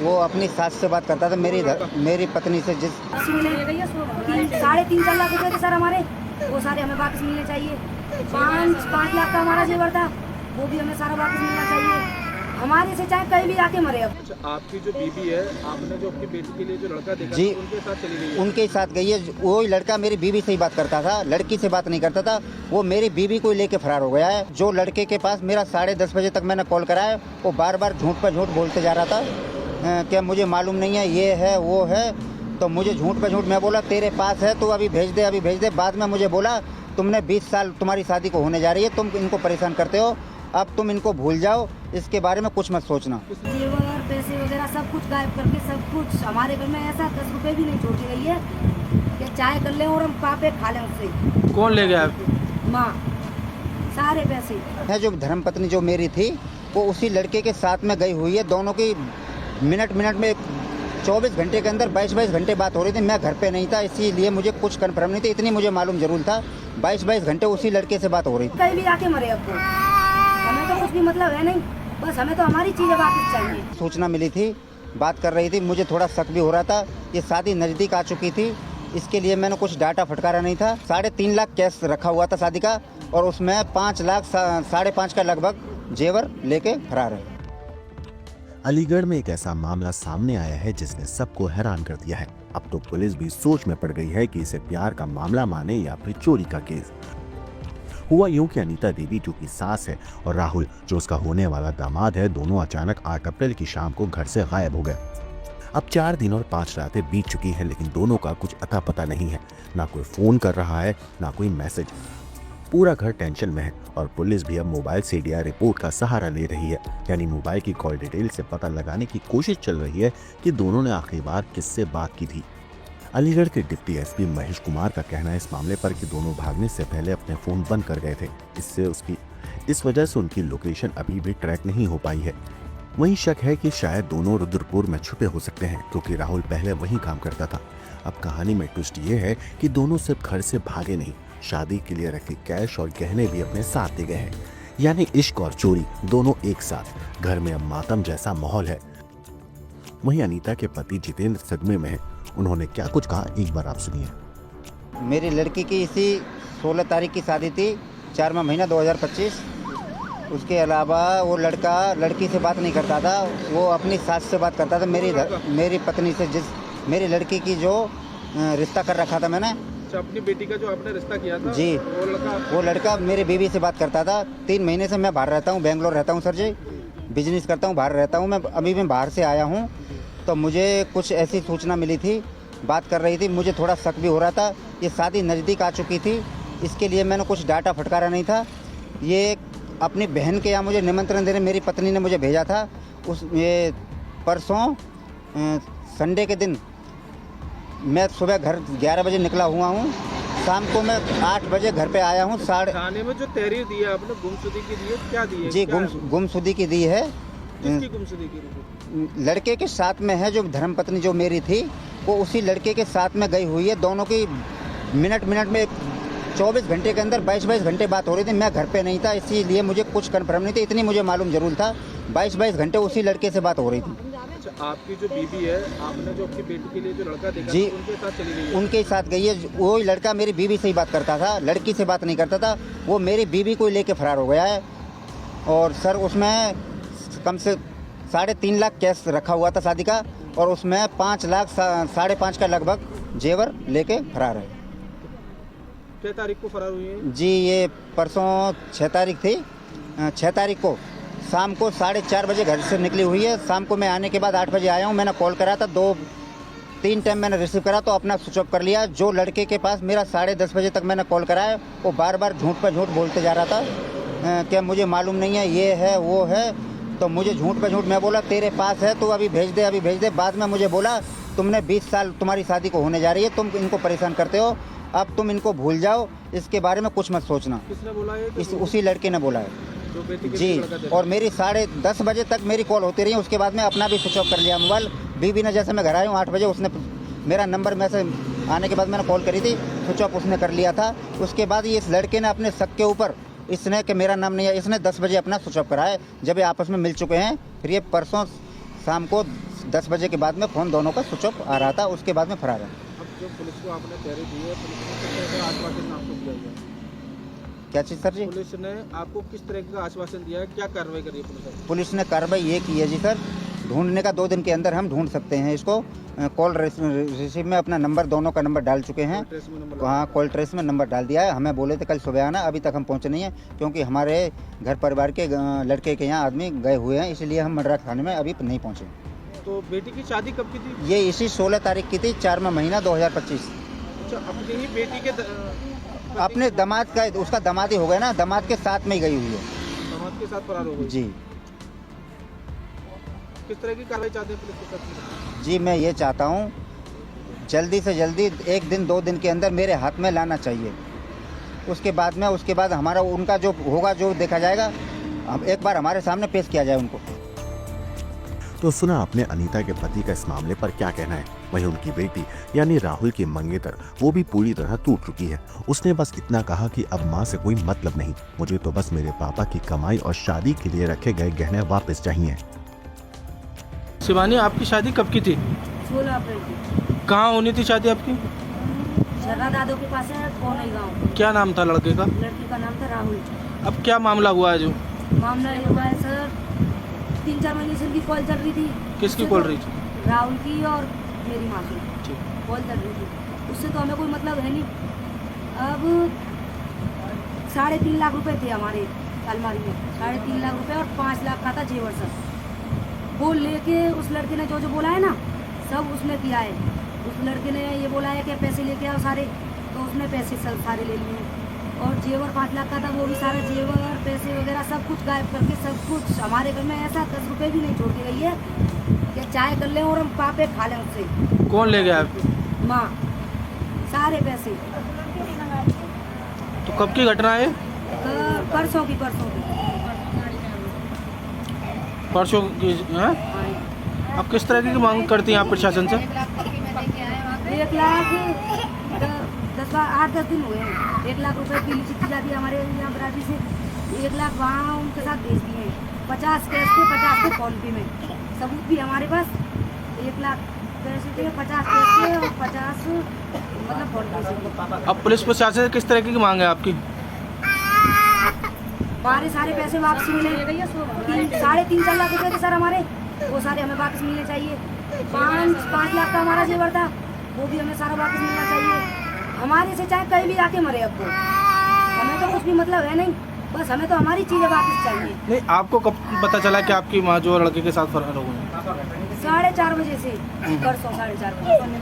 वो अपनी सास से बात करता था, मेरी पत्नी से। जिस 3.5-4 लाख रुपए थे सर हमारे, वो सारे हमें वापस मिलने चाहिए। 5 लाख का हमारा जेवर था, वो भी हमें सारा वापस मिलना चाहिए। हमारे से चाहे कहीं भी आके मरे। अब अच्छा, आपकी जो बीवी है, आपने जो अपनी बेटी के लिए जो लड़का देखा जी, उनके साथ चली गई है? उनके साथ गई है। वो लड़का मेरी बीवी से ही बात करता था, लड़की से बात नहीं करता था। वो मेरी बीवी को लेके फरार हो गया है। जो लड़के के पास मेरा 10:30 बजे तक मैंने कॉल कराया, वो बार बार झूठ पर झूठ बोलते जा रहा था कि मुझे मालूम नहीं है, ये है वो है। तो मुझे झूठ पे झूठ, मैं बोला तेरे पास है तो अभी भेज दे, अभी भेज दे। बाद में मुझे बोला तुमने 20 साल तुम्हारी शादी को होने जा रही है, तुम इनको परेशान करते हो, अब तुम इनको भूल जाओ, इसके बारे में कुछ मत सोचना। जेवर पैसे वगैरह सब कुछ गायब करके, सब कुछ हमारे घर में ऐसा 10 रुपए भी नहीं छोड़ के गई है कि चाय कर ले और हम पापे खा लें उससे। कौन ले गया? माँ, सारे पैसे है जो धर्मपत्नी जो मेरी थी, वो उसी लड़के के साथ में गई हुई है। दोनों की मिनट में 24 घंटे के अंदर 22 घंटे बात हो रही थी। मैं घर पे नहीं था, इसीलिए मुझे कुछ कन्फर्म नहीं था। इतनी मुझे मालूम जरूर था 22 घंटे उसी लड़के से बात हो रही थी। कहीं भी आके मरे, अब तो हमें तो कुछ भी मतलब है नहीं, बस हमें तो हमारी चीजें वापस चाहिए। सूचना मिली थी, बात कर रही थी, मुझे थोड़ा शक भी हो रहा था। ये शादी नज़दीक आ चुकी थी, इसके लिए मैंने कुछ डाटा फटकारा नहीं था। 3.5 लाख कैश रखा हुआ था शादी का, और उसमें 5 लाख 5.5 का लगभग जेवर लेके फरार है। अलीगढ़ में एक ऐसा मामला सामने आया है जिसने सबको हैरान कर दिया है। अब तो पुलिस भी सोच में पड़ गई है कि इसे प्यार का मामला माने या फिर चोरी का केस। हुआ यूं कि अनीता देवी जो कि सास है और राहुल जो उसका होने वाला दामाद है, दोनों अचानक 8 अप्रैल की शाम को घर से गायब हो गए। अब 4 दिन और 5 रातें बीत चुकी हैं, लेकिन दोनों का कुछ अता पता नहीं है। ना कोई फोन कर रहा है, ना कोई मैसेज। पूरा घर टेंशन में है और पुलिस भी अब मोबाइल से डीआर रिपोर्ट का सहारा ले रही है, यानी मोबाइल की कॉल डिटेल से पता लगाने की कोशिश चल रही है कि दोनों ने आखिरी बार किससे बात की थी। अलीगढ़ के डिप्टी एसपी महेश कुमार का कहना है इस मामले पर कि दोनों भागने से पहले अपने फोन बंद कर गए थे। इस वजह से उनकी लोकेशन अभी भी ट्रैक नहीं हो पाई है। वहीं शक है कि शायद दोनों रुद्रपुर में छुपे हो सकते हैं, क्योंकि राहुल पहले वहीं काम करता था। अब कहानी में ट्विस्ट ये है कि दोनों सिर्फ घर से भागे नहीं, शादी के लिए रखे कैश और गहने भी अपने साथ ले गए हैं। यानी इश्क और चोरी दोनों एक साथ। घर में अब मातम जैसा माहौल है। वहीं अनीता के पति जितेंद्र सदमे में है। उन्होंने क्या कुछ कहा, एक बार आप सुनिए। मेरी लड़की की इसी 16 तारीख की शादी थी, 4वां महीना 2025। उसके अलावा वो लड़का लड़की से बात नहीं करता था, वो अपनी सास से बात करता था, मेरी पत्नी से। जिस मेरी लड़की की जो रिश्ता कर रखा था मैंने, अपनी बेटी का जो आपने रिश्ता किया था जी, वो लड़का मेरी बीवी से बात करता था। 3 महीने से मैं बाहर रहता हूँ, बेंगलोर रहता हूँ सर जी, बिजनेस करता हूँ, बाहर रहता हूँ मैं। अभी मैं बाहर से आया हूँ, तो मुझे कुछ ऐसी सूचना मिली थी, बात कर रही थी, मुझे थोड़ा शक भी हो रहा था। ये शादी नज़दीक आ चुकी थी, इसके लिए मैंने कुछ डाटा फटकारा नहीं था। ये अपनी बहन के यहाँ मुझे निमंत्रण देने मेरी पत्नी ने मुझे भेजा था। ये परसों संडे के दिन मैं सुबह घर 11 बजे निकला हुआ हूँ, शाम को मैं 8 बजे घर पे आया हूँ। थाने में जो तहरीर दी है आपने गुमशुदगी की दी है, क्या दी है? जी, गुमशुदगी की दी है। किसकी गुमशुदगी की? लड़के के साथ में है, जो धर्मपत्नी जो मेरी थी, वो उसी लड़के के साथ में गई हुई है। दोनों की मिनट में 24 घंटे के अंदर 22 घंटे बात हो रही थी। मैं घर पे नहीं था, इसीलिए मुझे कुछ कन्फर्म नहीं था। इतनी मुझे मालूम जरूर था 22 घंटे उसी लड़के से बात हो रही थी। अच्छा, आपकी जो बीवी है, आपने जो अपनी बेटी के लिए जो लड़का देखा जी, उनके साथ चली गई है? उनके साथ गई है। वो लड़का मेरी बीवी से ही बात करता था, लड़की से बात नहीं करता था। वो मेरी बीवी को लेके फरार हो गया है। और सर उसमें कम से 3.5 लाख कैश रखा हुआ था शादी का, और उसमें 5 लाख 5.5 का लगभग जेवर लेके फरार है। क्या तारीख को फरार हुई है? जी, ये परसों 6 तारीख थी। 6 तारीख को शाम को 4:30 बजे घर से निकली हुई है। शाम को मैं आने के बाद 8 बजे आया हूँ। मैंने कॉल करा था, 2-3 टाइम मैंने रिसीव करा तो अपना स्विच ऑफ कर लिया। जो लड़के के पास मेरा 10:30 बजे तक मैंने कॉल कराया, वो बार बार झूठ पर झूठ बोलते जा रहा था कि मुझे मालूम नहीं है, ये है वो है। तो मुझे झूठ पे झूठ, मैं बोला तेरे पास है तो अभी भेज दे, अभी भेज दे। बाद में मुझे बोला तुमने 20 साल तुम्हारी शादी को होने जा रही है, तुम इनको परेशान करते हो, अब तुम इनको भूल जाओ, इसके बारे में कुछ मत सोचना। किसने बोला है? उसी लड़के ने बोला है जो बेटी के जी। और मेरी 10:30 बजे तक मेरी कॉल होती रही, उसके बाद में अपना भी स्विच ऑफ कर लिया मोबाइल। बीवी ने, जैसे मैं घर आया हूँ 8 बजे, उसने मेरा नंबर में से आने के बाद मैंने कॉल करी थी, स्विच ऑफ उसने कर लिया था। उसके बाद ये इस लड़के ने अपने शक के ऊपर, इसने कि मेरा नाम नहीं है, इसने 10 बजे अपना स्विच ऑफ करा है, जब ये आपस में मिल चुके हैं। फिर ये परसों शाम को 10 बजे के बाद में फ़ोन दोनों का स्विच ऑफ आ रहा था, उसके बाद में फरार है। अब जो पुलिस को आपने तहरीर दी है, पुलिस ने किस तरह का आश्वासन आपको दिया है? क्या चीज़ सर जी? पुलिस ने आपको किस तरह का आश्वासन दिया है, क्या कार्रवाई करी है पुलिस? पुलिस ने कार्रवाई ये की है जी सर, ढूंढने का 2 दिन के अंदर हम ढूंढ सकते हैं इसको। कॉल रिसीव में अपना नंबर, दोनों का नंबर डाल चुके हैं। ट्रेस में नंबर वहाँ कॉल ट्रेस में नंबर डाल दिया है। हमें बोले थे कल सुबह आना, अभी तक हम पहुँचे नहीं हैं क्योंकि हमारे घर परिवार के लड़के के यहाँ आदमी गए हुए हैं, इसलिए हम मंडरा थाने में अभी नहीं पहुँचे। तो बेटी की शादी कब की थी? ये इसी 16 तारीख की थी, 4वां महीना 2025। अच्छा, अपनी ही बेटी के अपने दामाद का, उसका दामाद ही हो गया ना, दामाद के साथ में ही गई हुई है दामाद के साथ फरार हो गई। जी। किस तरह की कार्रवाई चाहते हैं पुलिस के साथ? जी मैं ये चाहता हूँ जल्दी से जल्दी 1 दिन 2 दिन के अंदर मेरे हाथ में लाना चाहिए। उसके बाद हमारा उनका जो होगा, जो देखा जाएगा, हम एक बार हमारे सामने पेश किया जाए उनको। तो सुना आपने अनीता के पति का इस मामले पर क्या कहना है। वहीं उनकी बेटी यानी राहुल की मंगेतर, वो भी पूरी तरह टूट चुकी है। उसने बस इतना कहा कि अब माँ से कोई मतलब नहीं, मुझे तो बस मेरे पापा की कमाई और शादी के लिए रखे गए गहने वापस चाहिए। शिवानी, आपकी शादी कब की थी? 16 अप्रैल की। कहाँ होनी थी शादी आपकी? शर्रा दादो के पास है, कौन गाँव। क्या नाम था लड़के का? लड़की का नाम था राहुल। अब क्या मामला हुआ है जो? मामला ये हुआ है सर, 3-4 महीने से इनकी कॉल चल रही थी। किसकी कॉल रही थी? राहुल की और मेरी माँ की ठीक। कॉल चल रही थी। उससे तो हमें कोई मतलब है नहीं। अब 3.5 लाख रुपए थे हमारे अलमारी में, 3.5 लाख रुपए और 5 लाख का था जेवर सर। वो लेके उस लड़के ने जो बोला है ना, सब उसने किया है। उस लड़के ने ये बोला है कि पैसे लेके आओ सारे, तो उसने पैसे सब सारे ले लिए। और जेवर 5 लाख का था, वो भी सारा जेवर, पैसे वगैरह सब कुछ गायब करके, सब कुछ हमारे घर में ऐसा 10 रुपए भी नहीं छोड़ के गई है कि चाय कर लें और हम पापे खा लें उससे। कौन ले गया आपको? माँ, सारे पैसे। तो कब की घटना है? परसों की। परसों की है? अब किस तरह की मांग करती हैं आप प्रशासन से? 1 लाख 8-10 दिन हुए हैं। 1 लाख रुपए की चिट्ठी जाती है हमारे यहाँ बराजी से। 1 लाख वहाँ उनके साथ भेज दिए हैं, 50 कैश के, 50 के फोन पे में। सबूत भी हमारे पास। 1 लाख पैसे थे, 50 कैश के और 50 मतलब फोन पे से। अब पुलिस प्रशासन से किस तरह की मांग है आपकी? हमारे सारे पैसे वापस मिले। 3.5-4 लाख रुपए थे सर हमारे, वो सारे हमें वापस मिलने चाहिए। 5 लाख का हमारा जेवर था, वो भी हमें सारा वापस मिलना चाहिए। हमारे से चाहे कहीं भी आके मरे, अब वो हमें तो कुछ भी मतलब है नहीं, बस हमें तो हमारी चीज़ें वापस चाहिए। नहीं, आपको कब पता चला कि आपकी माँ जो लड़के के साथ फरार हो गई? 4:30 बजे से, परसों 4:30 बजे।